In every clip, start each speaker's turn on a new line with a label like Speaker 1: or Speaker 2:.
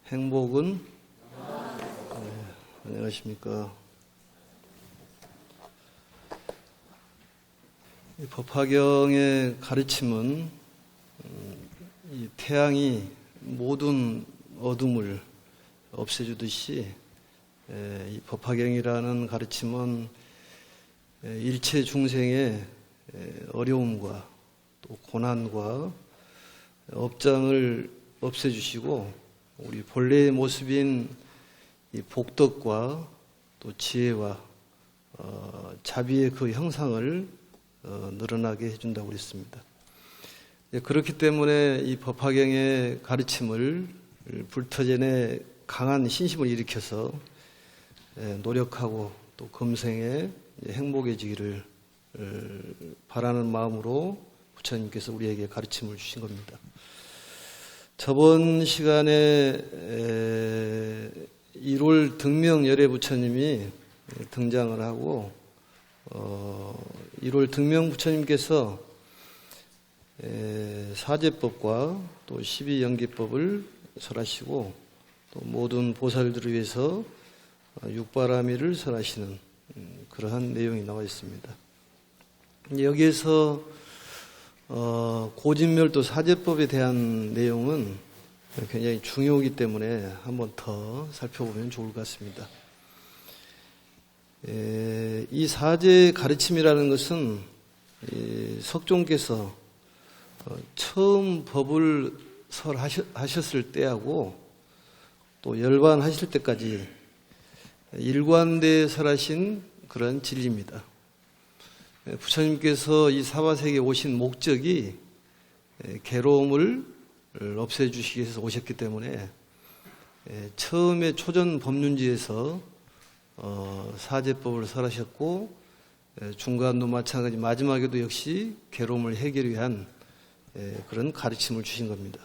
Speaker 1: 행복은 안녕하십니까. 이 법화경의 가르침은 이 태양이 모든 어둠을 없애주듯이 이 법화경이라는 가르침은 일체 중생의 어려움과 또 고난과 업장을 없애주시고 우리 본래의 모습인 이 복덕과 또 지혜와 자비의 그 형상을 늘어나게 해준다고 그랬습니다. 그렇기 때문에 이 법화경의 가르침을 불터전에 강한 신심을 일으켜서 노력하고 또 금생에 행복해지기를 바라는 마음으로 부처님께서 우리에게 가르침을 주신 겁니다. 저번 시간에 1월 등명 열애 부처님이 등장을 하고 1월 등명 부처님께서 사제법과 또 12연계법을 설하시고 또 모든 보살들을 위해서 육바라밀을 설하시는 그러한 내용이 나와 있습니다. 여기에서 고진멸도 사제법에 대한 내용은 굉장히 중요하기 때문에 한번 더 살펴보면 좋을 것 같습니다. 이 사제 가르침이라는 것은 석종께서 처음 법을 설하셨을 때하고 또 열반하실 때까지 일관되어 설하신 그런 진리입니다. 부처님께서 이 사바세계에 오신 목적이 괴로움을 없애주시기 위해서 오셨기 때문에 처음에 초전 법륜지에서 사제법을 설하셨고 중간도 마찬가지 마지막에도 역시 괴로움을 해결 위한 그런 가르침을 주신 겁니다.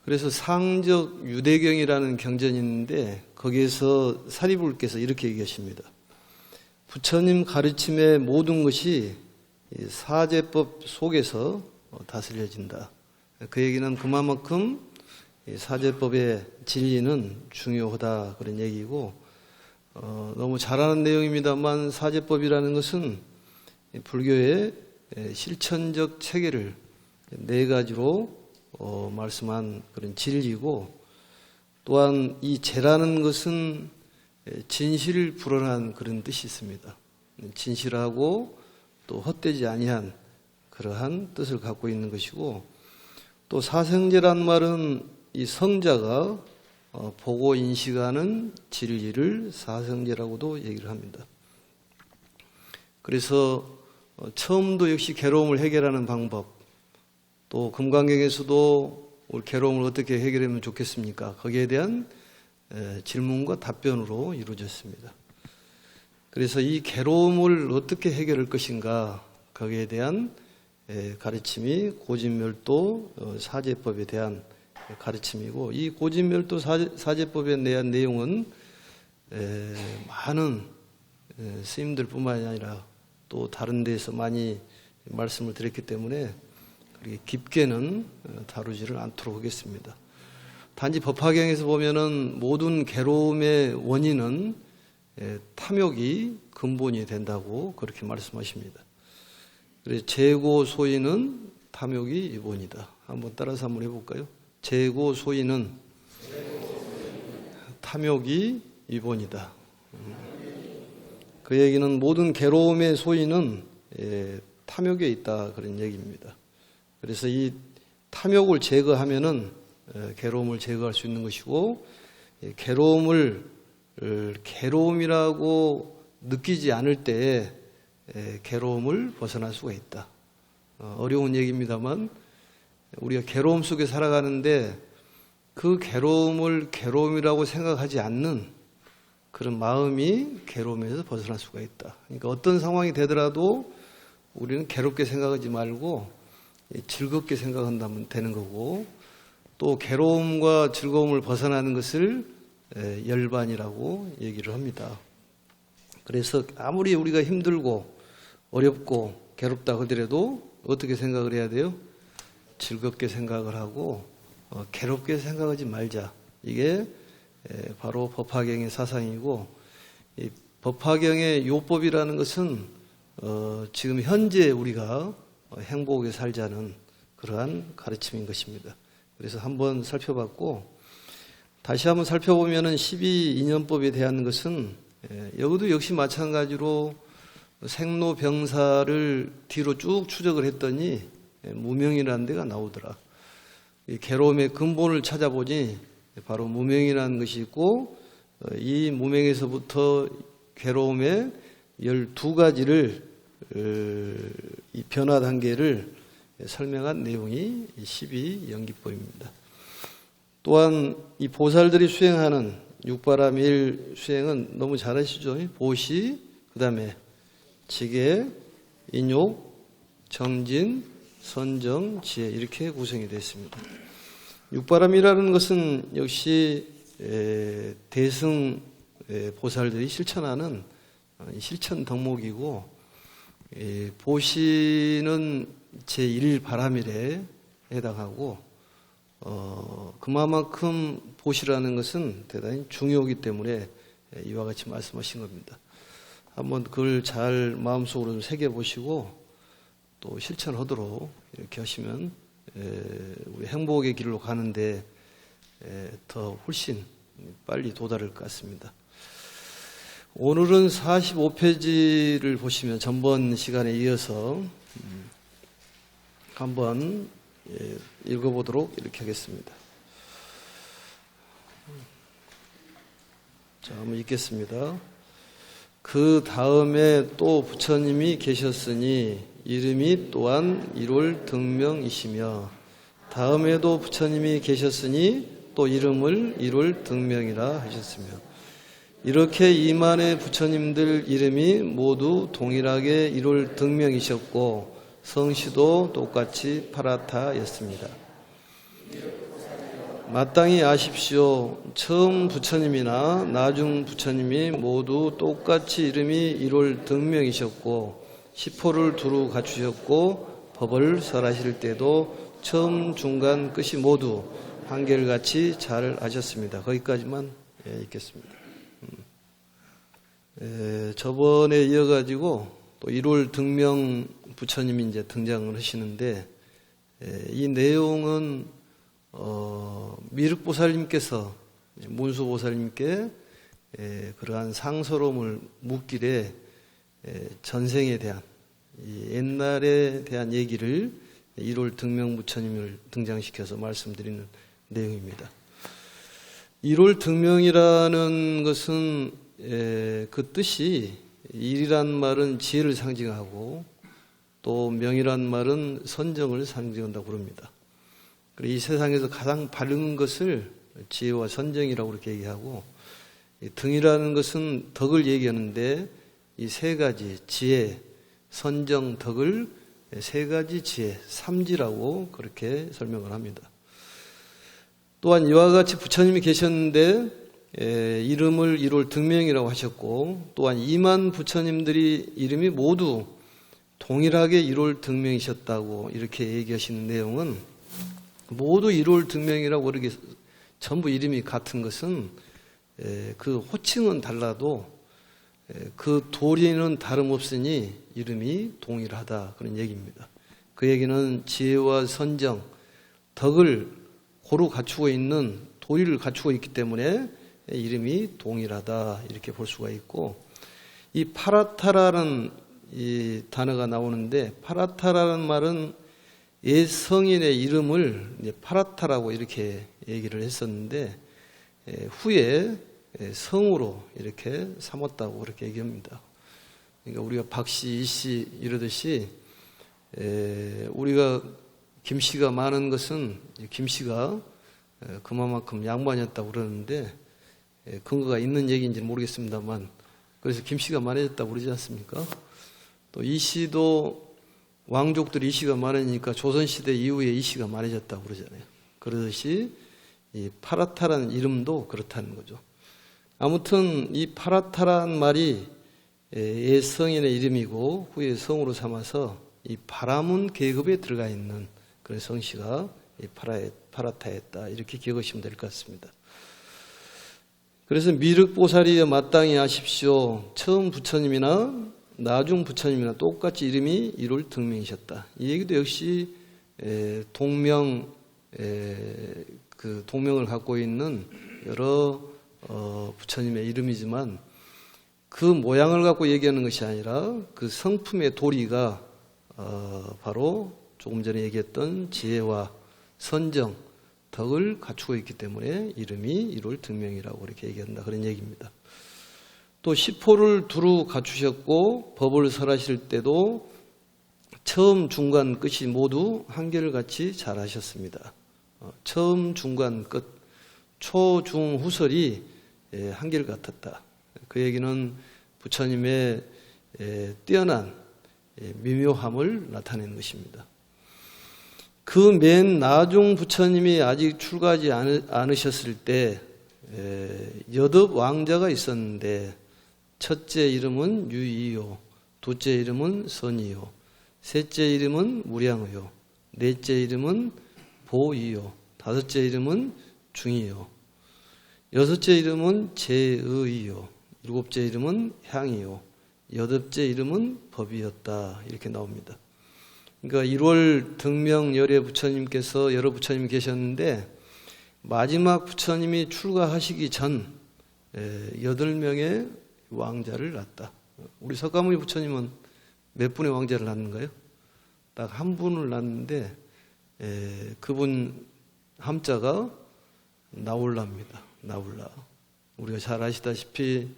Speaker 1: 그래서 상적 유대경이라는 경전이 있는데 거기에서 사리불께서 이렇게 얘기하십니다. 부처님 가르침의 모든 것이 사제법 속에서 다스려진다. 그 얘기는 그만큼 사제법의 진리는 중요하다 그런 얘기고 너무 잘 아는 내용입니다만 사제법이라는 것은 불교의 실천적 체계를 네 가지로 말씀한 그런 진리고 또한 이 제라는 것은 진실을 불어난 그런 뜻이 있습니다. 진실하고 또 헛되지 아니한 그러한 뜻을 갖고 있는 것이고 또 사성제란 말은 이 성자가 보고 인식하는 진리를 사성제라고도 얘기를 합니다. 그래서 처음도 역시 괴로움을 해결하는 방법 또 금강경에서도 우리 괴로움을 어떻게 해결하면 좋겠습니까? 거기에 대한 질문과 답변으로 이루어졌습니다. 그래서 이 괴로움을 어떻게 해결할 것인가 거기에 대한 가르침이 고진멸도 사제법에 대한 가르침이고 이 고진멸도 사제법에 대한 내용은 많은 스님들 뿐만이 아니라 또 다른 데서 많이 말씀을 드렸기 때문에 그렇게 깊게는 다루지를 않도록 하겠습니다. 단지 법화경에서 보면은 모든 괴로움의 원인은 탐욕이 근본이 된다고 그렇게 말씀하십니다. 그래서 재고 소인은 탐욕이 원이다. 한번 따라서 한번 해볼까요? 재고 소인은 탐욕이 이본이다. 그 얘기는 모든 괴로움의 소인은 탐욕에 있다 그런 얘기입니다. 그래서 이 탐욕을 제거하면은 괴로움을 제거할 수 있는 것이고 괴로움을 괴로움이라고 느끼지 않을 때에 괴로움을 벗어날 수가 있다. 어려운 얘기입니다만 우리가 괴로움 속에 살아가는데 그 괴로움을 괴로움이라고 생각하지 않는 그런 마음이 괴로움에서 벗어날 수가 있다. 그러니까 어떤 상황이 되더라도 우리는 괴롭게 생각하지 말고 즐겁게 생각한다면 되는 거고 또 괴로움과 즐거움을 벗어나는 것을 열반이라고 얘기를 합니다. 그래서 아무리 우리가 힘들고 어렵고 괴롭다 하더라도 어떻게 생각을 해야 돼요? 즐겁게 생각을 하고 괴롭게 생각하지 말자. 이게 바로 법화경의 사상이고, 이 법화경의 요법이라는 것은 지금 현재 우리가 행복하게 살자는 그러한 가르침인 것입니다. 그래서 한번 살펴봤고, 다시 한번 살펴보면은 12인연법에 대한 것은 여기도 역시 마찬가지로 생로병사를 뒤로 쭉 추적을 했더니 무명이라는 데가 나오더라. 이 괴로움의 근본을 찾아보니 바로 무명이라는 것이 있고, 이 무명에서부터 괴로움의 12가지를 이 변화 단계를 설명한 내용이 12연기법입니다. 또한 이 보살들이 수행하는 육바라밀 수행은 너무 잘 아시죠? 보시, 그 다음에 지계, 인욕, 정진, 선정, 지혜, 이렇게 구성이 되어 있습니다. 육바람이라는 것은 역시 대승 보살들이 실천하는 실천 덕목이고, 보시는 제1바람일에 해당하고, 그만큼 보시라는 것은 대단히 중요하기 때문에 이와 같이 말씀하신 겁니다. 한번 그걸 잘 마음속으로 좀 새겨보시고 또 실천하도록 이렇게 하시면 우리 행복의 길로 가는데 더 훨씬 빨리 도달할 것 같습니다. 오늘은 45페이지를 보시면 전번 시간에 이어서 한번 읽어보도록 이렇게 하겠습니다. 자, 한번 읽겠습니다. 그 다음에 또 부처님이 계셨으니 이름이 또한 일월등명이시며, 다음에도 부처님이 계셨으니 또 이름을 일월등명이라 하셨으며, 이렇게 이만의 부처님들 이름이 모두 동일하게 일월등명이셨고 성씨도 똑같이 파라타였습니다. 마땅히 아십시오. 처음 부처님이나 나중 부처님이 모두 똑같이 이름이 일월등명이셨고 시포를 두루 갖추셨고 법을 설하실 때도 처음 중간 끝이 모두 한결같이 잘 하셨습니다. 거기까지만 읽겠습니다. 저번에 이어가지고 또 일월등명 부처님이 이제 등장을 하시는데, 이 내용은 미륵보살님께서 문수보살님께 그러한 상서로움을 묻길에 전생에 대한 옛날에 대한 얘기를 일월등명 부처님을 등장시켜서 말씀드리는 내용입니다. 일월등명이라는 것은 그 뜻이 일이란 말은 지혜를 상징하고 또 명이란 말은 선정을 상징한다고 그럽니다. 이 세상에서 가장 바른 것을 지혜와 선정이라고 그렇게 얘기하고, 등이라는 것은 덕을 얘기하는데 이 세 가지 지혜, 선정, 덕을 세 가지 지혜, 삼지라고 그렇게 설명을 합니다. 또한 이와 같이 부처님이 계셨는데 이름을 일월등명이라고 하셨고, 또한 2만 부처님들이 이름이 모두 동일하게 일월등명이셨다고 이렇게 얘기하시는 내용은, 모두 일월등명이라고 그렇게 전부 이름이 같은 것은 그 호칭은 달라도 그 도리는 다름없으니 이름이 동일하다, 그런 얘기입니다. 그 얘기는 지혜와 선정, 덕을 고루 갖추고 있는, 도리를 갖추고 있기 때문에 이름이 동일하다, 이렇게 볼 수가 있고, 이 파라타라는 이 단어가 나오는데, 파라타라는 말은 옛 성인의 이름을 파라타라고 이렇게 얘기를 했었는데 후에 성으로 이렇게 삼았다고 그렇게 얘기합니다. 그러니까 우리가 박씨, 이씨 이러듯이 우리가 김씨가 많은 것은 김씨가 그만큼 양반이었다고 그러는데 근거가 있는 얘기인지는 모르겠습니다만, 그래서 김씨가 많아졌다고 그러지 않습니까? 또 이씨도 왕족들이 이씨가 많으니까 조선시대 이후에 이씨가 많아졌다고 그러잖아요. 그러듯이 이 파라타라는 이름도 그렇다는 거죠. 아무튼 이 파라타라는 말이 옛 성인의 이름이고 후에 성으로 삼아서 이 바라문 계급에 들어가 있는 그런 성씨가 파라타였다, 이렇게 기억하시면 될 것 같습니다. 그래서 미륵보살이여 마땅히 아십시오. 처음 부처님이나 나중 부처님이나 똑같이 이름이 이룰 등명이셨다. 이 얘기도 역시 동명을 갖고 있는 여러 부처님의 이름이지만 그 모양을 갖고 얘기하는 것이 아니라 그 성품의 도리가 바로 조금 전에 얘기했던 지혜와 선정, 덕을 갖추고 있기 때문에 이름이 이룰 등명이라고 이렇게 얘기한다. 그런 얘기입니다. 또 시포를 두루 갖추셨고 법을 설하실 때도 처음, 중간, 끝이 모두 한결같이 잘하셨습니다. 처음, 중간, 끝, 초, 중, 후설이 한결같았다. 그 얘기는 부처님의 뛰어난 미묘함을 나타낸 것입니다. 그 맨 나중 부처님이 아직 출가하지 않으셨을 때 여덟 왕자가 있었는데 첫째 이름은 유이요, 둘째 이름은 선이요, 셋째 이름은 무량의요, 넷째 이름은 보이요, 다섯째 이름은 중이요, 여섯째 이름은 제의요, 일곱째 이름은 향이요, 여덟째 이름은 법이었다. 이렇게 나옵니다. 그러니까 1월 등명 열애 부처님께서 여러 부처님이 계셨는데 마지막 부처님이 출가하시기 전 8명의 왕자를 낳았다. 우리 석가모니 부처님은 몇 분의 왕자를 낳는가요? 딱 한 분을 낳는데 그분 함자가 나울라입니다. 나울라. 우리가 잘 아시다시피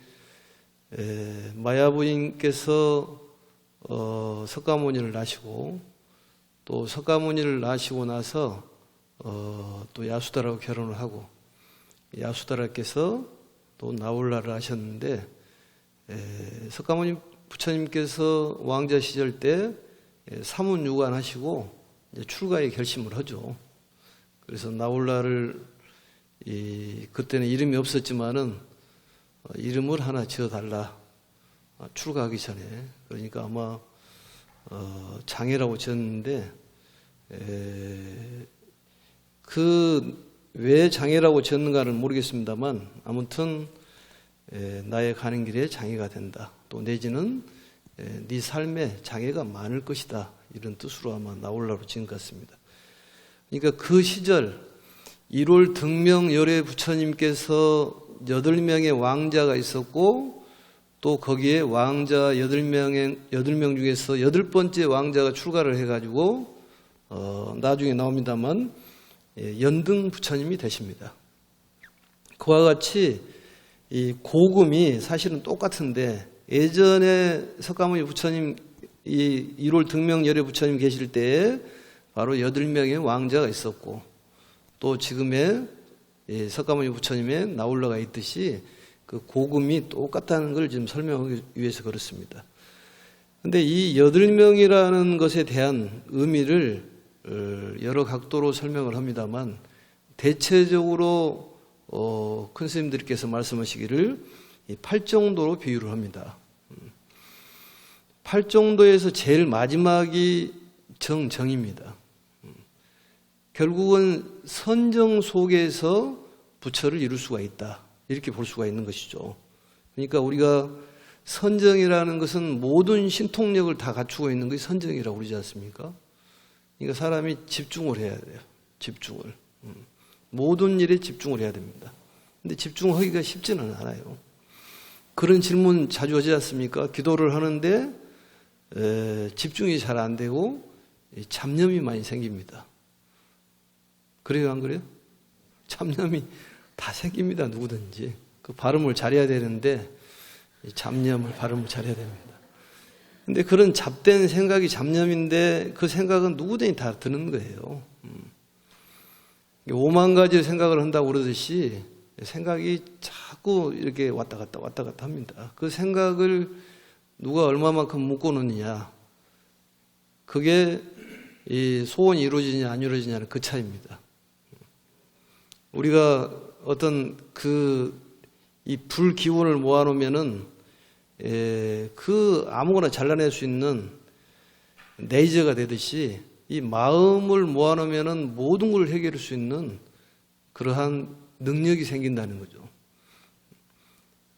Speaker 1: 마야부인께서 석가모니를 낳으시고 또 석가모니를 낳으시고 나서 또 야수다라고 결혼을 하고 야수다라께서 또 나울라를 하셨는데 석가모니 부처님께서 왕자 시절 때 사문유관 하시고 이제 출가의 결심을 하죠. 그래서 나울라를 그때는 이름이 없었지만은 이름을 하나 지어달라. 출가하기 전에. 그러니까 아마 장애라고 지었는데 그 왜 장애라고 지었는가는 모르겠습니다만 아무튼 나의 가는 길에 장애가 된다. 또 내지는 네 삶에 장애가 많을 것이다. 이런 뜻으로 아마 나올라로 지은 것 같습니다. 그러니까 그 시절 1월 등명 열애 부처님께서 8명의 왕자가 있었고 또 거기에 왕자 8명 중에서 8번째 왕자가 출가를 해가지고 나중에 나옵니다만 연등 부처님이 되십니다. 그와 같이 이 고금이 사실은 똑같은데 예전에 석가모니 부처님 이 1월 등명 열애 부처님 계실 때에 바로 8명의 왕자가 있었고 또 지금의 석가모니 부처님의 나울라가 있듯이 그 고금이 똑같다는 걸 지금 설명하기 위해서 그렇습니다. 그런데 이 8명이라는 것에 대한 의미를 여러 각도로 설명을 합니다만 대체적으로 큰 스님들께서 말씀하시기를 8정도로 비유를 합니다. 8정도에서 제일 마지막이 정입니다. 결국은 선정 속에서 부처를 이룰 수가 있다. 이렇게 볼 수가 있는 것이죠. 그러니까 우리가 선정이라는 것은 모든 신통력을 다 갖추고 있는 것이 선정이라고 그러지 않습니까? 그러니까 사람이 집중을 해야 돼요. 집중을. 모든 일에 집중을 해야 됩니다. 근데 집중하기가 쉽지는 않아요. 그런 질문 자주 하지 않습니까? 기도를 하는데 집중이 잘 안 되고 잡념이 많이 생깁니다. 그래요, 안 그래요? 잡념이 다 생깁니다. 누구든지. 그 발음을 잘해야 되는데 발음을 잘해야 됩니다. 근데 그런 잡된 생각이 잡념인데 그 생각은 누구든지 다 드는 거예요. 5만 가지 생각을 한다고 그러듯이 생각이 자꾸 이렇게 왔다 갔다 합니다. 그 생각을 누가 얼마만큼 묶어놓느냐. 그게 이 소원이 이루어지냐 안 이루어지냐는 그 차이입니다. 우리가 어떤 이 불 기운을 모아놓으면은 그 아무거나 잘라낼 수 있는 레이저가 되듯이 이 마음을 모아놓으면은 모든 걸 해결할 수 있는 그러한 능력이 생긴다는 거죠.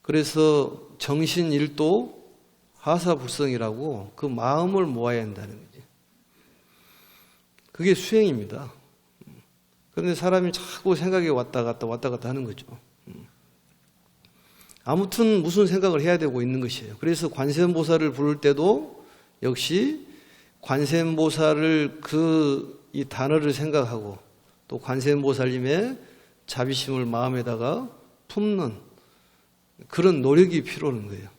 Speaker 1: 그래서 정신일도 하사불성이라고 그 마음을 모아야 한다는 거지. 그게 수행입니다. 그런데 사람이 자꾸 생각이 왔다 갔다 하는 거죠. 아무튼 무슨 생각을 해야 되고 있는 것이에요. 그래서 관세음보살을 부를 때도 역시 관세음보살을 이 단어를 생각하고 또 관세음보살님의 자비심을 마음에다가 품는 그런 노력이 필요한 거예요.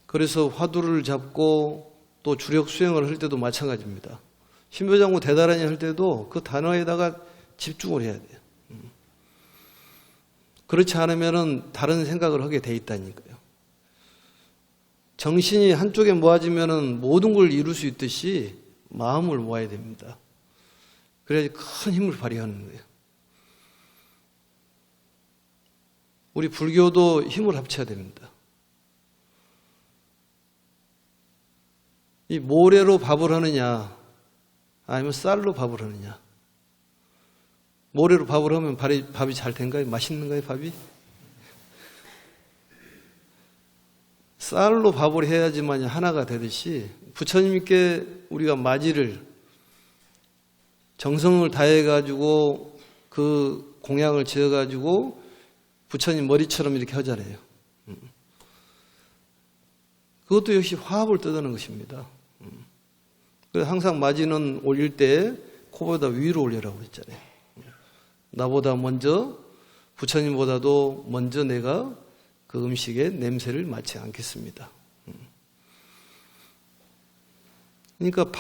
Speaker 1: 그래서 화두를 잡고 또 주력 수행을 할 때도 마찬가지입니다. 신묘장구 대단하니 할 때도 그 단어에다가 집중을 해야 돼요. 그렇지 않으면 다른 생각을 하게 돼 있다니까요. 정신이 한쪽에 모아지면 모든 걸 이룰 수 있듯이 마음을 모아야 됩니다. 그래야지 큰 힘을 발휘하는 거예요. 우리 불교도 힘을 합쳐야 됩니다. 이 모래로 밥을 하느냐 아니면 쌀로 밥을 하느냐. 모래로 밥을 하면 밥이 잘 된가요? 맛있는가요, 밥이? 쌀로 밥을 해야지만 하나가 되듯이 부처님께 우리가 마지를 정성을 다해가지고 그 공양을 지어가지고 부처님 머리처럼 이렇게 하잖아요. 그것도 역시 화합을 뜻하는 것입니다. 그래서 항상 마지는 올릴 때 코보다 위로 올리라고 그랬잖아요. 나보다 먼저 부처님보다도 먼저 내가 그 음식의 냄새를 맡지 않겠습니다. 그러니까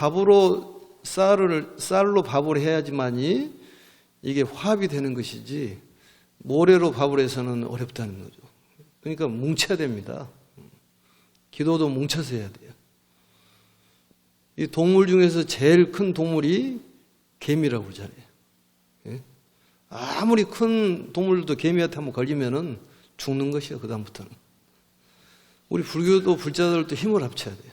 Speaker 1: 쌀로 밥을 해야지만이 이게 화합이 되는 것이지 모래로 밥을 해서는 어렵다는 거죠. 그러니까 뭉쳐야 됩니다. 기도도 뭉쳐서 해야 돼요. 이 동물 중에서 제일 큰 동물이 개미라고 그러잖아요. 예? 아무리 큰 동물도 개미한테 한번 걸리면은 죽는 것이에요. 그 다음부터는. 우리 불교도 불자들도 힘을 합쳐야 돼요.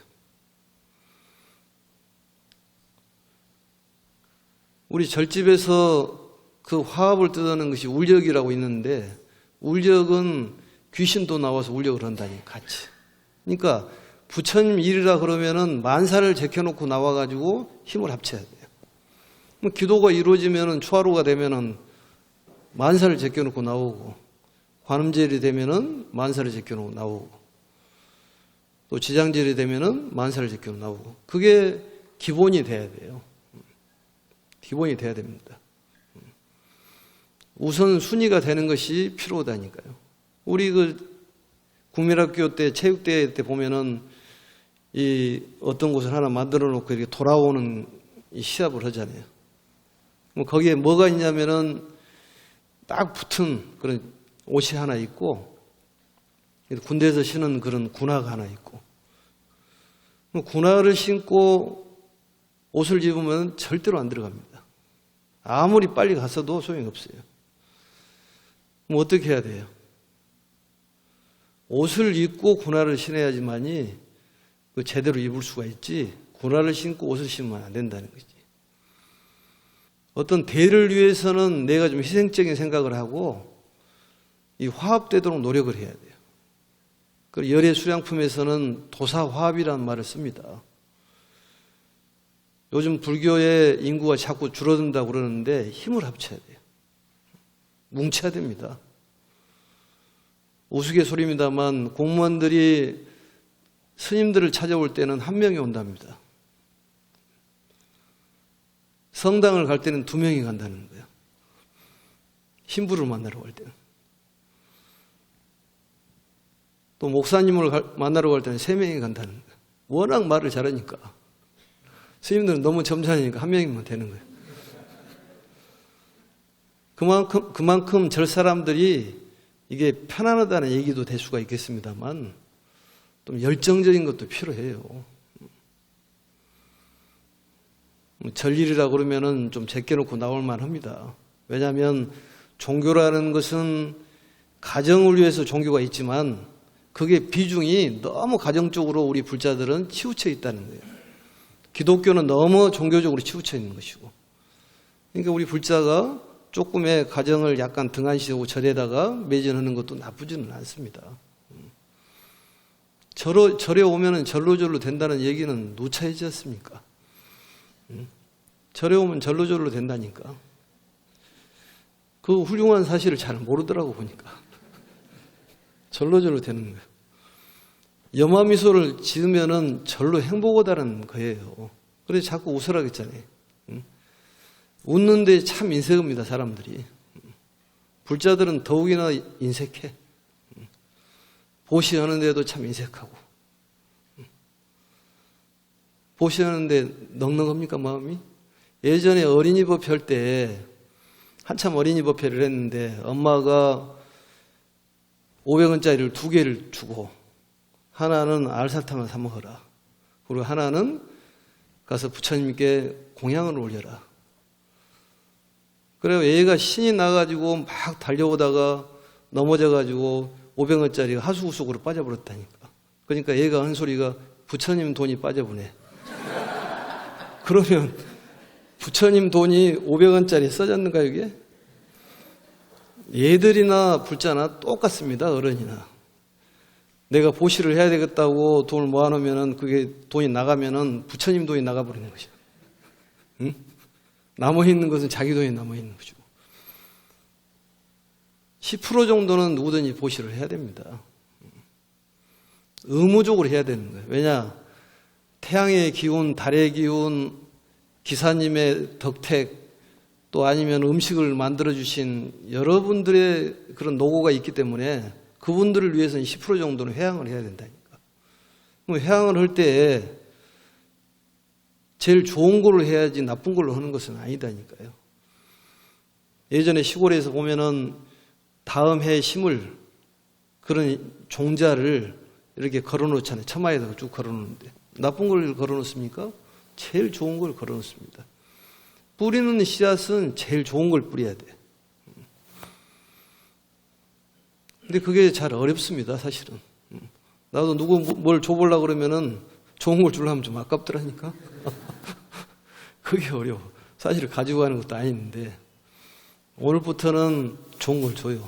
Speaker 1: 우리 절집에서 그 화합을 뜻하는 것이 울력이라고 있는데 울력은 귀신도 나와서 울력을 한다니 같이. 그러니까 부처님 일이라 그러면은 만사를 제껴놓고 나와가지고 힘을 합쳐야 돼요. 기도가 이루어지면은 초하루가 되면은 만사를 제껴놓고 나오고 관음절이 되면은 만사를 제껴놓고 나오고 또 지장절이 되면은 만사를 제껴놓고 나오고 그게 기본이 돼야 돼요. 기본이 돼야 됩니다. 우선 순위가 되는 것이 필요하다니까요. 우리 국민학교 때 체육대회 때 보면은 이 어떤 곳을 하나 만들어 놓고 이렇게 돌아오는 이 시합을 하잖아요. 거기에 뭐가 있냐면은 딱 붙은 그런 옷이 하나 있고 군대에서 신은 그런 군화가 하나 있고 군화를 신고 옷을 입으면 절대로 안 들어갑니다. 아무리 빨리 갔어도 소용이 없어요. 그럼 어떻게 해야 돼요? 옷을 입고 군화를 신어야지만이 제대로 입을 수가 있지 군화를 신고 옷을 신으면 안 된다는 거지. 어떤 대를 위해서는 내가 좀 희생적인 생각을 하고 이 화합되도록 노력을 해야 돼요. 그 열애 수량품에서는 도사화합이라는 말을 씁니다. 요즘 불교의 인구가 자꾸 줄어든다고 그러는데 힘을 합쳐야 돼요. 뭉쳐야 됩니다. 우스갯소리입니다만 공무원들이 스님들을 찾아올 때는 한 명이 온답니다. 성당을 갈 때는 2명이 간다는 거예요. 신부를 만나러 갈 때는. 또 목사님을 만나러 갈 때는 3명이 간다는 거예요. 워낙 말을 잘하니까. 스님들은 너무 점잖으니까 1명이면 되는 거예요. 그만큼 절 사람들이 이게 편안하다는 얘기도 될 수가 있겠습니다만 좀 열정적인 것도 필요해요. 절일이라 그러면은 좀 제껴놓고 나올 만합니다. 왜냐하면 종교라는 것은 가정을 위해서 종교가 있지만 그게 비중이 너무 가정적으로 우리 불자들은 치우쳐 있다는 거예요. 기독교는 너무 종교적으로 치우쳐 있는 것이고. 그러니까 우리 불자가 조금의 가정을 약간 등한시하고 절에다가 매진하는 것도 나쁘지는 않습니다. 절에 오면은 절로절로 된다는 얘기는 누차이지 않습니까? 절에 오면 절로절로 된다니까. 그 훌륭한 사실을 잘 모르더라고 보니까. 절로절로 되는 거예요. 염화미소를 지으면은 절로 행복 오다는 거예요. 그래서 자꾸 웃으라 그랬잖아요. 웃는데 참 인색합니다, 사람들이. 불자들은 더욱이나 인색해. 보시하는데도 참 인색하고. 보시하는데 넉넉합니까, 마음이? 예전에 어린이 법회 때 한참 어린이 법회를 했는데 엄마가 500원짜리를 2개를 주고 하나는 알사탕을 사 먹어라. 그리고 하나는 가서 부처님께 공양을 올려라. 그래서 얘가 신이 나가지고 막 달려오다가 넘어져가지고 500원짜리가 하수구 속으로 빠져버렸다니까. 그러니까 얘가 한 소리가 부처님 돈이 빠져보네. 그러면 부처님 돈이 500원짜리 써졌는가 이게? 얘들이나 불자나 똑같습니다. 어른이나. 내가 보시를 해야 되겠다고 돈을 모아놓으면 그게 돈이 나가면은 부처님 돈이 나가버리는 것이야. 응? 남아있는 것은 자기 돈이 남아있는 거죠. 10% 정도는 누구든지 보시를 해야 됩니다. 의무적으로 해야 되는 거예요. 왜냐? 태양의 기운, 달의 기운, 기사님의 덕택, 또 아니면 음식을 만들어주신 여러분들의 그런 노고가 있기 때문에 그분들을 위해서는 10% 정도는 회양을 해야 된다니까. 회양을 할 때 제일 좋은 걸로 해야지 나쁜 걸로 하는 것은 아니다니까요. 예전에 시골에서 보면은 다음 해에 심을 그런 종자를 이렇게 걸어놓잖아요. 처마에다가 쭉 걸어놓는데 나쁜 걸 걸어놓습니까? 제일 좋은 걸 걸어놓습니다. 뿌리는 씨앗은 제일 좋은 걸 뿌려야 돼. 근데 그게 잘 어렵습니다, 사실은. 나도 누구 뭘 줘보려고 그러면은 좋은 걸 주려면 좀 아깝더라니까. 그게 어려워. 사실 가지고 가는 것도 아닌데 오늘부터는 좋은 걸 줘요.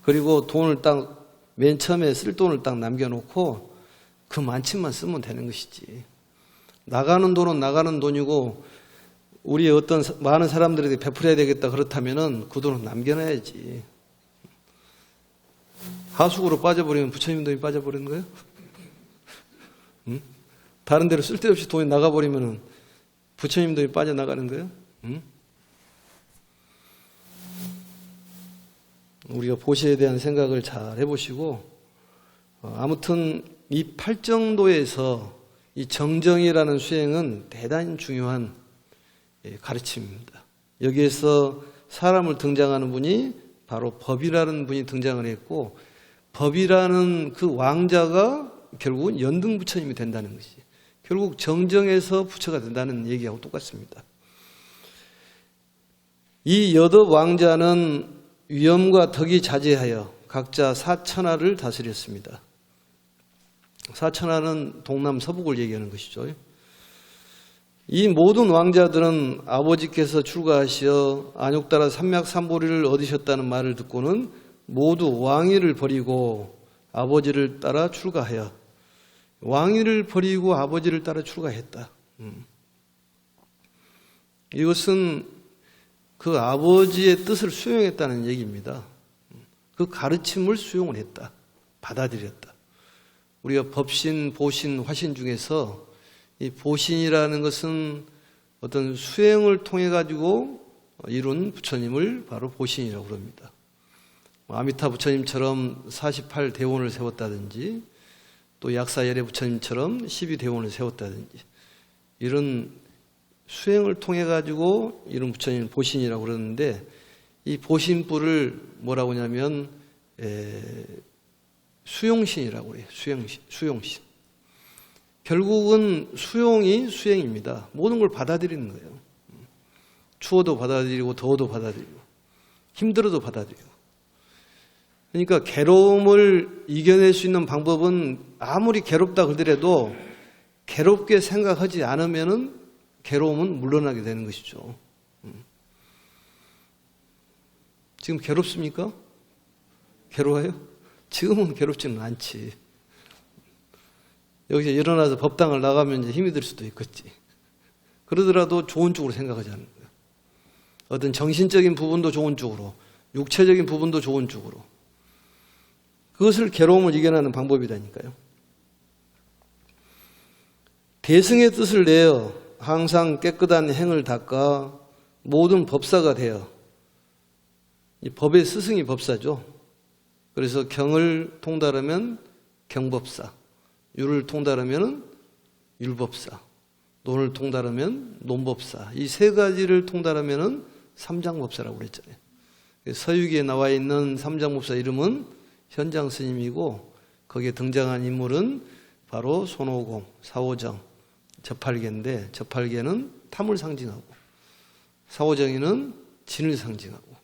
Speaker 1: 그리고 돈을 딱 맨 처음에 쓸 돈을 딱 남겨놓고 그 많지만 쓰면 되는 것이지. 나가는 돈은 나가는 돈이고 우리 어떤 많은 사람들에게 베풀어야 되겠다 그렇다면은 그 돈은 남겨놔야지. 하수구로 빠져버리면 부처님 돈이 빠져버리는 거예요? 응? 다른 데로 쓸데없이 돈이 나가버리면은 부처님 돈이 빠져나가는 거예요? 응? 우리가 보시에 대한 생각을 잘 해보시고 아무튼 이 팔정도에서 이 정정이라는 수행은 대단히 중요한 가르침입니다. 여기에서 사람을 등장하는 분이 바로 법이라는 분이 등장을 했고 법이라는 그 왕자가 결국은 연등부처님이 된다는 것이 결국 정정에서 부처가 된다는 얘기하고 똑같습니다. 이 여덟 왕자는 위엄과 덕이 자제하여 각자 사천하를 다스렸습니다. 사천하는 동남 서북을 얘기하는 것이죠. 이 모든 왕자들은 아버지께서 출가하시어 안욕따라 삼맥삼보리를 얻으셨다는 말을 듣고는 모두 왕위를 버리고 아버지를 따라 출가하여 왕위를 버리고 아버지를 따라 출가했다. 이것은 그 아버지의 뜻을 수용했다는 얘기입니다. 그 가르침을 수용을 했다. 받아들였다. 우리가 법신, 보신, 화신 중에서 이 보신이라는 것은 어떤 수행을 통해 가지고 이룬 부처님을 바로 보신이라고 그럽니다. 아미타 부처님처럼 48대원을 세웠다든지 또 약사열애 부처님처럼 12대원을 세웠다든지 이런 수행을 통해 가지고 이런 부처님을 보신이라고 그러는데 이 보신불을 뭐라고 하냐면 수용신이라고 해요. 수용신. 결국은 수용이 수행입니다. 모든 걸 받아들이는 거예요. 추워도 받아들이고 더워도 받아들이고 힘들어도 받아들이고. 그러니까 괴로움을 이겨낼 수 있는 방법은 아무리 괴롭다 그러더라도 괴롭게 생각하지 않으면은 괴로움은 물러나게 되는 것이죠. 지금 괴롭습니까? 괴로워요? 지금은 괴롭지는 않지. 여기서 일어나서 법당을 나가면 이제 힘이 들 수도 있겠지. 그러더라도 좋은 쪽으로 생각하지 않는 거예요. 어떤 정신적인 부분도 좋은 쪽으로, 육체적인 부분도 좋은 쪽으로. 그것을 괴로움을 이겨내는 방법이라니까요. 대승의 뜻을 내어 항상 깨끗한 행을 닦아 모든 법사가 되어, 이 법의 스승이 법사죠. 그래서 경을 통달하면 경법사, 율을 통달하면 율법사, 논을 통달하면 논법사, 이 세 가지를 통달하면 삼장법사라고 그랬잖아요. 서유기에 나와 있는 삼장법사 이름은 현장 스님이고, 거기에 등장한 인물은 바로 손오공, 사오정, 저팔계인데, 저팔계는 탐을 상징하고, 사오정이는 진을 상징하고,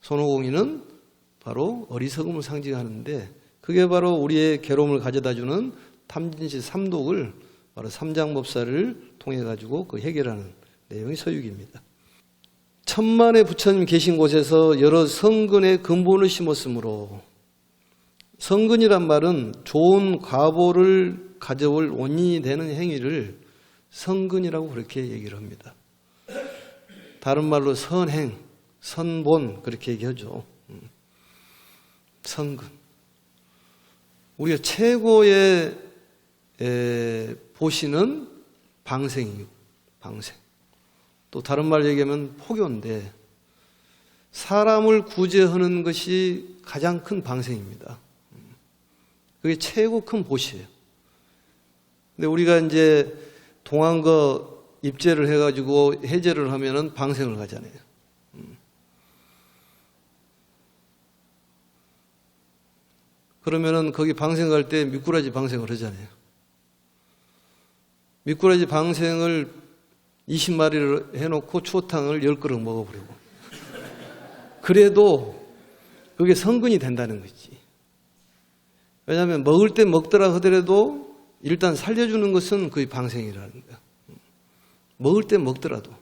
Speaker 1: 손오공이는 바로 어리석음을 상징하는데, 그게 바로 우리의 괴로움을 가져다주는 탐진시 삼독을 바로 삼장법사를 통해 가지고 그 해결하는 내용이 서유기입니다. 천만의 부처님 계신 곳에서 여러 성근의 근본을 심었으므로, 성근이란 말은 좋은 과보를 가져올 원인이 되는 행위를 성근이라고 그렇게 얘기를 합니다. 다른 말로 선행, 선본 그렇게 얘기하죠. 성근. 우리가 최고의 보시는 방생이고, 방생. 또 다른 말로 얘기하면 포교인데, 사람을 구제하는 것이 가장 큰 방생입니다. 그게 최고 큰 보시예요. 근데 우리가 이제 동안거 입제를 해가지고 해제를 하면은 방생을 가잖아요. 그러면은 거기 방생 갈 때 미꾸라지 방생을 하잖아요. 미꾸라지 방생을 20마리를 해놓고 추어탕을 10그릇 먹어버리고. 그래도 그게 성근이 된다는 거지. 왜냐하면 먹을 때 먹더라 하더라도 일단 살려주는 것은 그의 방생이라는 거야. 먹을 때 먹더라도.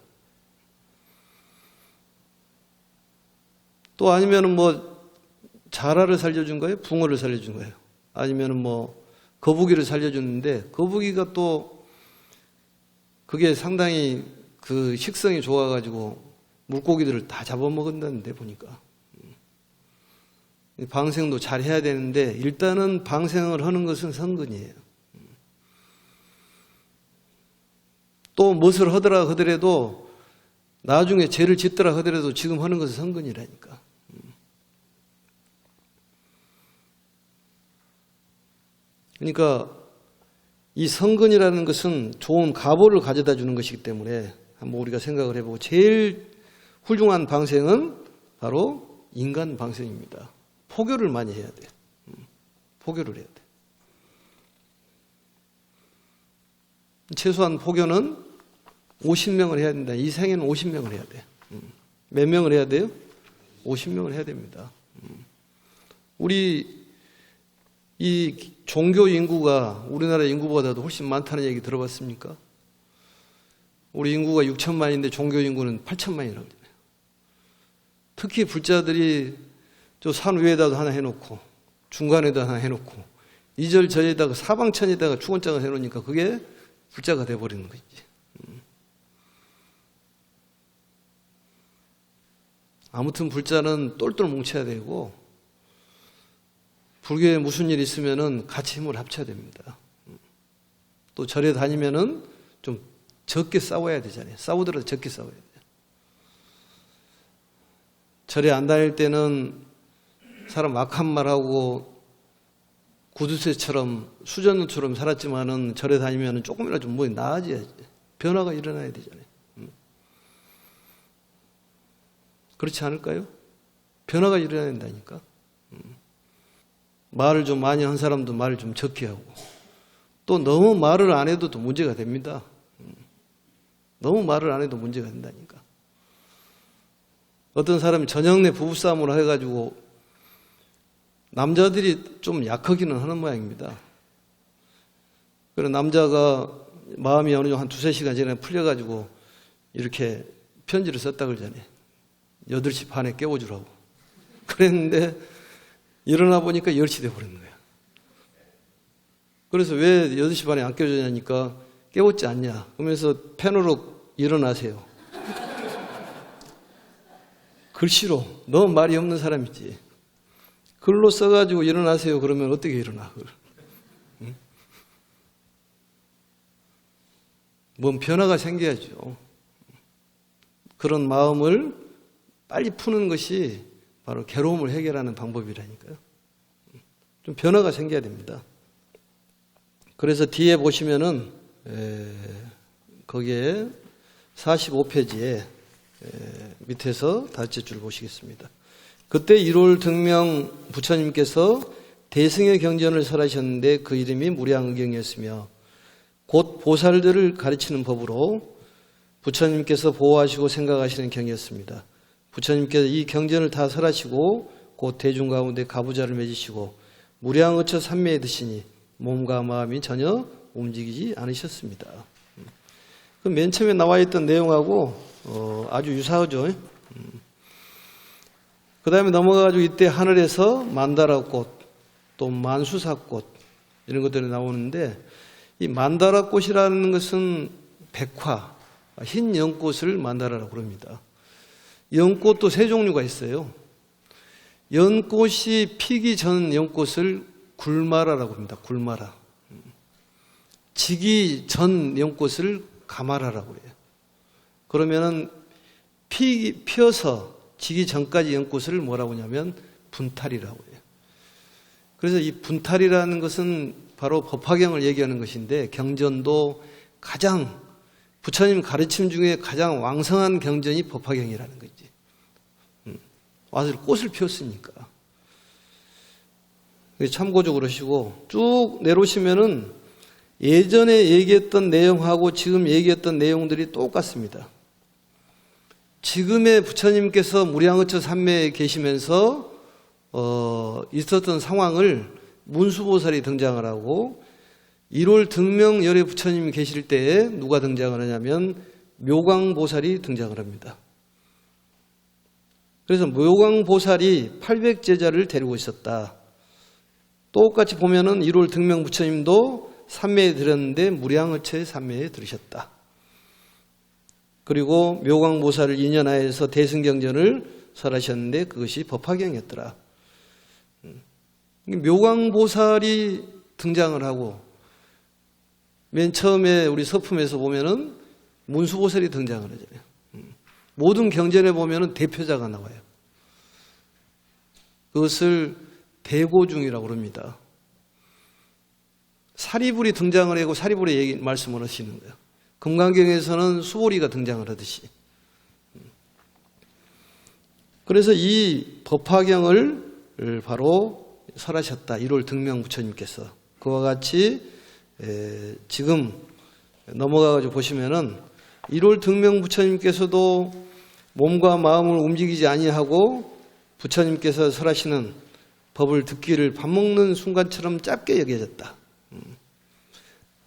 Speaker 1: 또 아니면은 뭐 자라를 살려준 거예요? 붕어를 살려준 거예요? 아니면은 뭐 거북이를 살려줬는데, 거북이가 또 그게 상당히 그 식성이 좋아가지고 물고기들을 다 잡아먹은다는데 보니까. 방생도 잘 해야 되는데, 일단은 방생을 하는 것은 성근이에요. 또 무엇을 하더라 하더라도, 나중에 죄를 짓더라 하더라도 지금 하는 것은 성근이라니까. 그러니까 이 성근이라는 것은 좋은 가보를 가져다 주는 것이기 때문에 한번 우리가 생각을 해보고, 제일 훌륭한 방생은 바로 인간 방생입니다. 포교를 많이 해야 돼. 포교를 해야 돼. 최소한 포교는 50명을 해야 된다. 이 생에는 50명을 해야 돼. 몇 명을 해야 돼요? 50명을 해야 됩니다. 우리 이 종교 인구가 우리나라 인구보다도 훨씬 많다는 얘기 들어봤습니까? 우리 인구가 6천만인데 종교 인구는 8천만이라고 그래요. 특히 불자들이 저 산 위에다도 하나 해놓고, 중간에도 하나 해놓고, 이절 저에다가 사방천에다가 축원장을 해놓으니까 그게 불자가 돼버리는 거지. 아무튼 불자는 똘똘 뭉쳐야 되고, 불교에 무슨 일 있으면은 같이 힘을 합쳐야 됩니다. 또 절에 다니면은 좀 적게 싸워야 되잖아요. 싸우더라도 적게 싸워야 돼요. 절에 안 다닐 때는 사람 악한 말하고 구두쇠처럼 수전처럼 살았지만은 절에 다니면은 조금이라도 좀 뭐 나아져야지. 변화가 일어나야 되잖아요. 그렇지 않을까요? 변화가 일어나야 된다니까. 말을 좀 많이 한 사람도 말을 좀 적게 하고, 또 너무 말을 안 해도 또 문제가 됩니다. 너무 말을 안 해도 문제가 된다니까. 어떤 사람이 저녁 내 부부싸움을 해가지고 남자들이 좀 약하기는 하는 모양입니다. 그래서 남자가 마음이 어느 정도 한 2-3시간 전에 풀려가지고 이렇게 편지를 썼다 그러잖아요. 8시 반에 깨워주라고. 그랬는데 일어나 보니까 10시 돼버린 거야. 그래서 왜 8시 반에 안 깨워주냐니까 깨웠지 않냐. 그러면서 펜으로 일어나세요. 글씨로. 너 말이 없는 사람이지. 글로 써가지고 일어나세요. 그러면 어떻게 일어나? 응? 뭔 변화가 생겨야죠. 그런 마음을 빨리 푸는 것이 바로 괴로움을 해결하는 방법이라니까요. 좀 변화가 생겨야 됩니다. 그래서 뒤에 보시면은 거기에 45페이지에 밑에서 다섯째 줄 보시겠습니다. 그때 1월 등명 부처님께서 대승의 경전을 설하셨는데 그 이름이 무량의경이었으며 곧 보살들을 가르치는 법으로 부처님께서 보호하시고 생각하시는 경이었습니다. 부처님께서 이 경전을 다 설하시고 곧 대중 가운데 가부좌를 맺으시고 무량의처 삼매에 드시니 몸과 마음이 전혀 움직이지 않으셨습니다. 맨 처음에 나와 있던 내용하고 아주 유사하죠. 그 다음에 넘어가가지고 이때 하늘에서 만다라꽃, 또 만수사꽃 이런 것들이 나오는데 이 만다라꽃이라는 것은 백화, 흰 연꽃을 만다라라고 부릅니다. 연꽃도 세 종류가 있어요. 연꽃이 피기 전 연꽃을 굴마라라고 합니다. 굴마라. 지기 전 연꽃을 가마라라고 해요. 그러면은 피어서 지기 전까지 연꽃을 뭐라고 하냐면 분탈이라고 해요. 그래서 이 분탈이라는 것은 바로 법화경을 얘기하는 것인데 경전도 가장 부처님 가르침 중에 가장 왕성한 경전이 법화경이라는 거지. 와서 꽃을 피웠으니까. 참고적으로 하시고 쭉 내려오시면은 예전에 얘기했던 내용하고 지금 얘기했던 내용들이 똑같습니다. 지금의 부처님께서 무량의처 삼매에 계시면서 있었던 상황을 문수보살이 등장을 하고 1월 등명 열애 부처님이 계실 때에 누가 등장을 하냐면 묘광보살이 등장을 합니다. 그래서 묘광보살이 800제자를 데리고 있었다. 똑같이 보면은 1월 등명 부처님도 삼매에 들었는데 무량의처의 삼매에 들으셨다. 그리고 묘광보살을 인연하여서 대승경전을 설하셨는데 그것이 법화경이었더라. 묘광보살이 등장을 하고 맨 처음에 우리 서품에서 보면은 문수보살이 등장을 하잖아요. 모든 경전에 보면은 대표자가 나와요. 그것을 대고중이라고 합니다. 사리불이 등장을 하고 사리불의 말씀을 하시는 거예요. 금강경에서는 수보리가 등장을 하듯이. 그래서 이 법화경을 바로 설하셨다. 1월 등명 부처님께서. 그와 같이 지금 넘어가가지고 보시면은 1월 등명 부처님께서도 몸과 마음을 움직이지 아니하고 부처님께서 설하시는 법을 듣기를 밥 먹는 순간처럼 짧게 여겨졌다.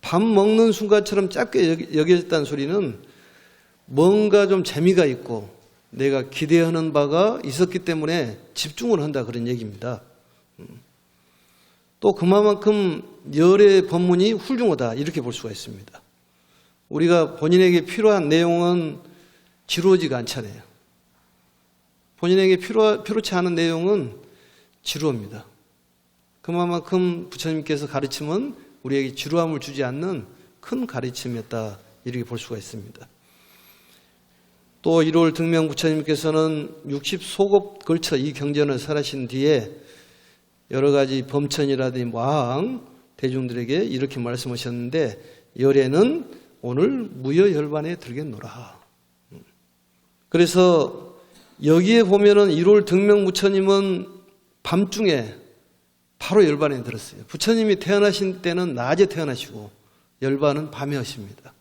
Speaker 1: 밥 먹는 순간처럼 짧게 여겨졌다는 소리는 뭔가 좀 재미가 있고 내가 기대하는 바가 있었기 때문에 집중을 한다 그런 얘기입니다. 또 그만큼 열의 법문이 훌륭하다 이렇게 볼 수가 있습니다. 우리가 본인에게 필요한 내용은 지루하지가 않잖아요. 본인에게 필요치 않은 내용은 지루합니다. 그만큼 부처님께서 가르침은 우리에게 지루함을 주지 않는 큰 가르침이었다 이렇게 볼 수가 있습니다. 또 1월 등명 부처님께서는 60소급 걸쳐 이 경전을 설하신 뒤에 여러 가지 범천이라든지 왕 대중들에게 이렇게 말씀하셨는데 열애는 오늘 무여열반에 들겠노라. 그래서 여기에 보면은 1월 등명 부처님은 밤중에 바로 열반에 들었어요. 부처님이 태어나신 때는 낮에 태어나시고 열반은 밤에 하십니다.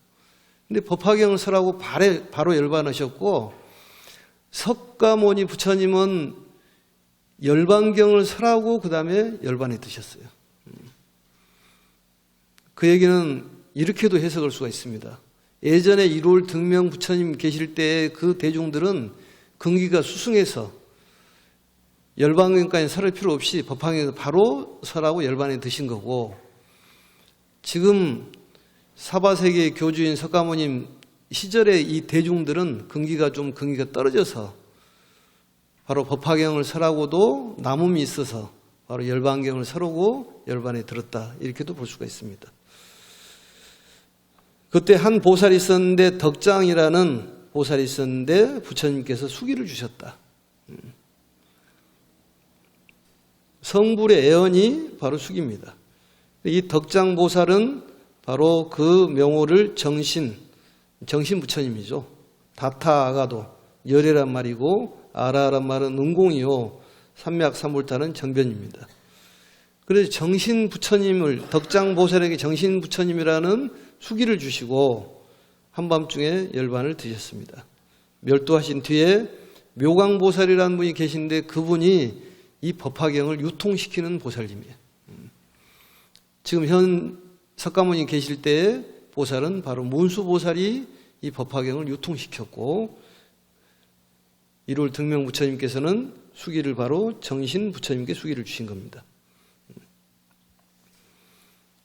Speaker 1: 근데 법화경을 설하고 바로 열반하셨고 석가모니 부처님은 열반경을 설하고 그 다음에 열반에 드셨어요. 그 얘기는 이렇게도 해석할 수가 있습니다. 예전에 1월 등명 부처님 계실 때 그 대중들은 근기가 수승해서 열반경까지 설할 필요 없이 법화경에서 바로 설하고 열반에 드신 거고, 지금 사바세계의 교주인 석가모님 시절의 이 대중들은 근기가 떨어져서 바로 법화경을 설하고도 남음이 있어서 바로 열반경을 설하고 열반에 들었다, 이렇게도 볼 수가 있습니다. 그때 한 보살이 있었는데, 덕장이라는 보살이 있었는데 부처님께서 수기를 주셨다. 성불의 애언이 바로 수기입니다. 이 덕장 보살은 바로 그 명호를 정신 부처님이죠. 다타아가도 열애란 말이고, 아라란 말은 응공이요, 삼맥삼불타는 정변입니다. 그래서 정신 부처님을, 덕장 보살에게 정신 부처님이라는 수기를 주시고 한밤중에 열반을 드셨습니다. 멸도하신 뒤에 묘광보살이라는 분이 계신데, 그분이 이 법화경을 유통시키는 보살님이에요. 지금 현 석가모니 계실 때의 보살은 바로 문수보살이 이 법화경을 유통시켰고, 1월 등명부처님께서는 수기를 바로 정신부처님께 수기를 주신 겁니다.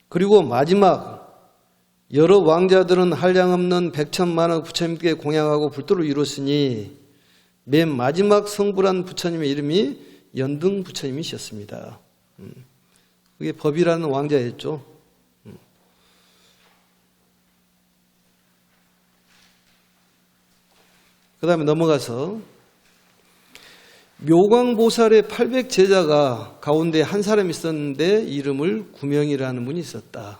Speaker 1: 그리고 마지막, 여러 왕자들은 한량없는 백천만억 부처님께 공양하고 불도를 이뤘으니 맨 마지막 성불한 부처님의 이름이 연등 부처님이셨습니다. 그게 법이라는 왕자였죠. 그 다음에 넘어가서 묘광보살의 800제자가 가운데 한 사람이 있었는데 이름을 구명이라는 분이 있었다.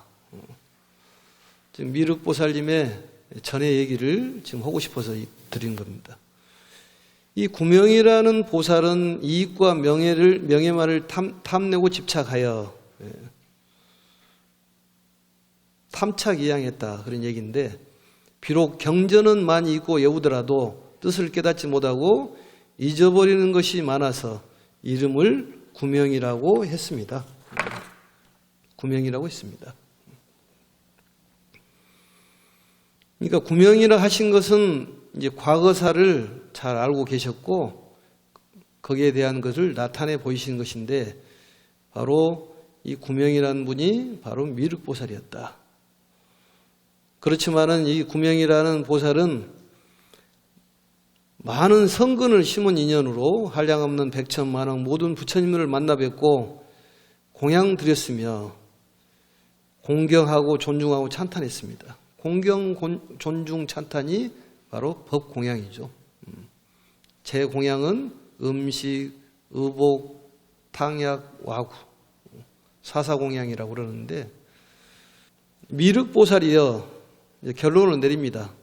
Speaker 1: 지금 미륵보살님의 전의 얘기를 지금 하고 싶어서 드린 겁니다. 이 구명이라는 보살은 이익과 명예만을 탐내고 집착하여 탐착이양했다, 그런 얘기인데, 비록 경전은 많이 있고 외우더라도 뜻을 깨닫지 못하고 잊어버리는 것이 많아서 이름을 구명이라고 했습니다. 구명이라고 했습니다. 그러니까 구명이라 하신 것은 이제 과거사를 잘 알고 계셨고 거기에 대한 것을 나타내 보이시는 것인데, 바로 이 구명이라는 분이 바로 미륵보살이었다. 그렇지만은 이 구명이라는 보살은 많은 성근을 심은 인연으로 한량없는 백천만억 모든 부처님을 만나 뵙고 공양 드렸으며 공경하고 존중하고 찬탄했습니다. 공경, 존중, 찬탄이 바로 법공양이죠. 제 공양은 음식, 의복, 탕약, 와구, 사사공양이라고 그러는데, 미륵보살이여, 결론을 내립니다.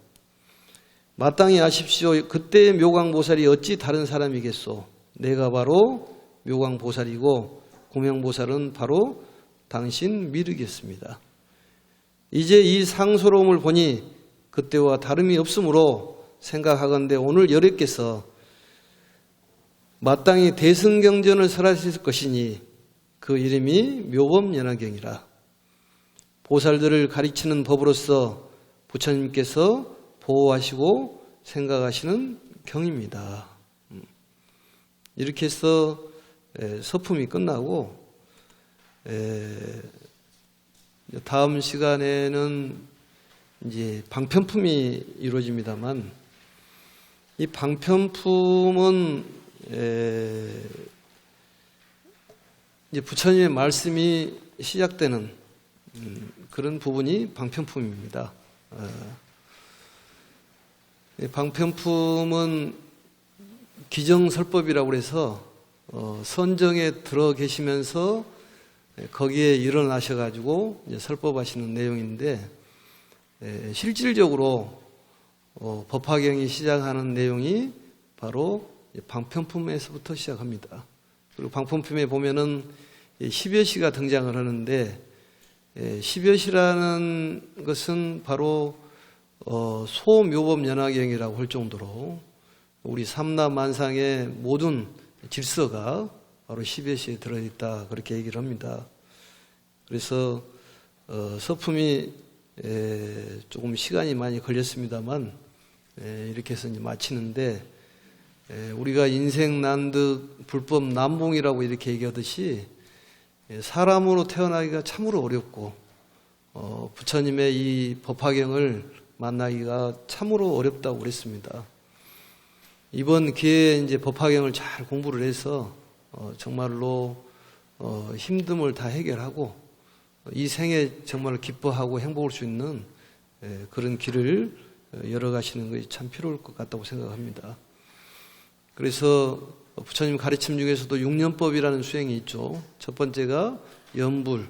Speaker 1: 마땅히 아십시오. 그때의 묘광보살이 어찌 다른 사람이겠소. 내가 바로 묘광보살이고 공양보살은 바로 당신 미륵이었습니다. 이제 이 상소로움을 보니 그때와 다름이 없으므로 생각하건대 오늘 여러께서 마땅히 대승경전을 설하실 것이니 그 이름이 묘법연화경이라. 보살들을 가르치는 법으로서 부처님께서 보호하시고 생각하시는 경입니다. 이렇게 해서 서품이 끝나고, 다음 시간에는 이제 방편품이 이루어집니다만, 이 방편품은 이제 부처님의 말씀이 시작되는 그런 부분이 방편품입니다. 방편품은 기정설법이라고 해서 선정에 들어 계시면서 거기에 일어나셔가지고 설법하시는 내용인데, 실질적으로 법화경이 시작하는 내용이 바로 방편품에서부터 시작합니다. 그리고 방편품에 보면은 10여시가 등장을 하는데, 10여시라는 것은 바로 소묘법연화경이라고 할 정도로 우리 삼라만상의 모든 질서가 바로 10여시에 들어있다, 그렇게 얘기를 합니다. 그래서 서품이 조금 시간이 많이 걸렸습니다만 이렇게 해서 이제 마치는데, 우리가 인생 난득 불법 남봉이라고 이렇게 얘기하듯이 사람으로 태어나기가 참으로 어렵고 부처님의 이 법화경을 만나기가 참으로 어렵다고 그랬습니다. 이번 기회에 이제 법화경을 잘 공부를 해서 정말로 힘듦을 다 해결하고 이 생에 정말 기뻐하고 행복할 수 있는 그런 길을 열어가시는 것이 참 필요할 것 같다고 생각합니다. 그래서 부처님 가르침 중에서도 육념법이라는 수행이 있죠. 첫 번째가 염불,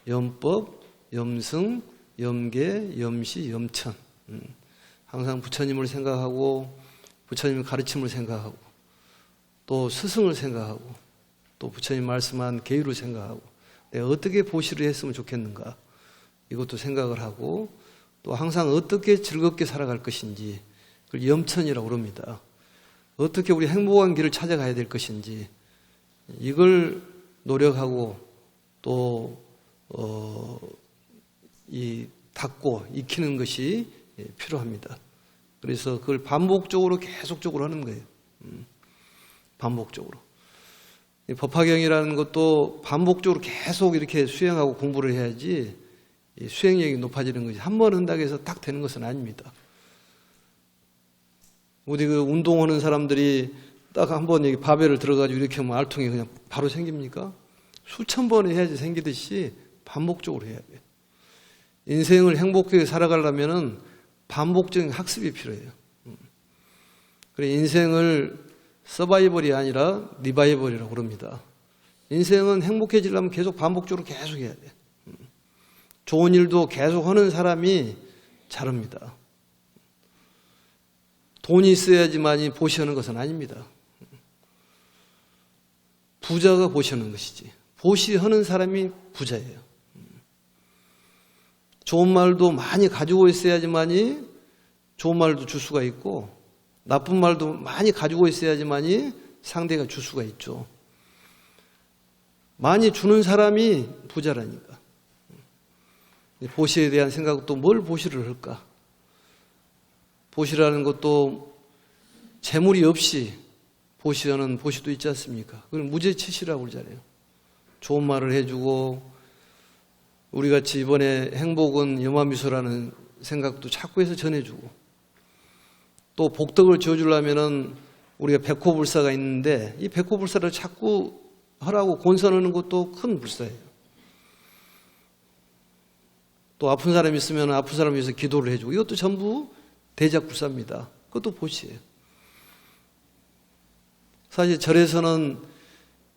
Speaker 1: 염법, 염승, 염계, 염시, 염천. 항상 부처님을 생각하고 부처님의 가르침을 생각하고 또 스승을 생각하고 또 부처님 말씀한 계율을 생각하고 내가 어떻게 보시를 했으면 좋겠는가 이것도 생각을 하고 또 항상 어떻게 즐겁게 살아갈 것인지 그걸 염천이라고 그럽니다. 어떻게 우리 행복한 길을 찾아가야 될 것인지 이걸 노력하고 또 닦고 익히는 것이 필요합니다. 그래서 그걸 반복적으로 계속적으로 하는 거예요. 반복적으로. 법화경이라는 것도 반복적으로 계속 이렇게 수행하고 공부를 해야지 수행력이 높아지는 것이 한 번 한다고 해서 딱 되는 것은 아닙니다. 우리 그 운동하는 사람들이 딱 한 번 여기 바벨을 들어가지고 이렇게 하면 알통이 그냥 바로 생깁니까? 수천 번 해야지 생기듯이 반복적으로 해야 돼요. 인생을 행복하게 살아가려면은 반복적인 학습이 필요해요. 그래 인생을 서바이벌이 아니라 리바이벌이라고 그럽니다. 인생은 행복해지려면 계속 반복적으로 계속 해야 돼요. 좋은 일도 계속 하는 사람이 잘합니다. 돈이 있어야지만이 보시하는 것은 아닙니다. 부자가 보시하는 것이지 보시하는 사람이 부자예요. 좋은 말도 많이 가지고 있어야지만이 좋은 말도 줄 수가 있고 나쁜 말도 많이 가지고 있어야지만이 상대가 줄 수가 있죠. 많이 주는 사람이 부자라니까. 보시에 대한 생각도 뭘 보시를 할까? 보시라는 것도 재물이 없이 보시하는 보시도 있지 않습니까? 그건 무죄치시라고 그러잖아요. 좋은 말을 해주고 우리같이 이번에 행복은 염화미소라는 생각도 자꾸 해서 전해주고 또 복덕을 지어주려면은 우리가 백호불사가 있는데 이 백호불사를 자꾸 하라고 권선하는 것도 큰 불사예요. 또 아픈 사람이 있으면 아픈 사람을 위해서 기도를 해주고 이것도 전부 대작불사입니다. 그것도 보시예요. 사실 절에서는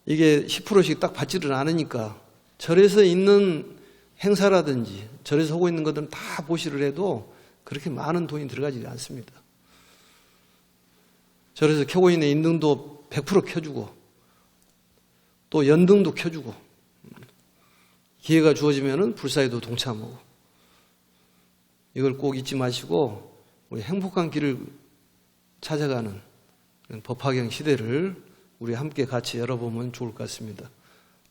Speaker 1: 이게 10%씩 딱 받지를 않으니까 절에서 있는 행사라든지 절에서 하고 있는 것들은 다 보시를 해도 그렇게 많은 돈이 들어가지 않습니다. 절에서 켜고 있는 인등도 100% 켜주고 또 연등도 켜주고 기회가 주어지면 불사에도 동참하고 이걸 꼭 잊지 마시고 우리 행복한 길을 찾아가는 법화경 시대를 우리 함께 같이 열어보면 좋을 것 같습니다.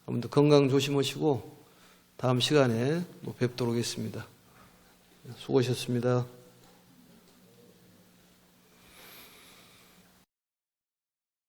Speaker 1: 아무튼 건강 조심하시고 다음 시간에 뵙도록 하겠습니다. 수고하셨습니다.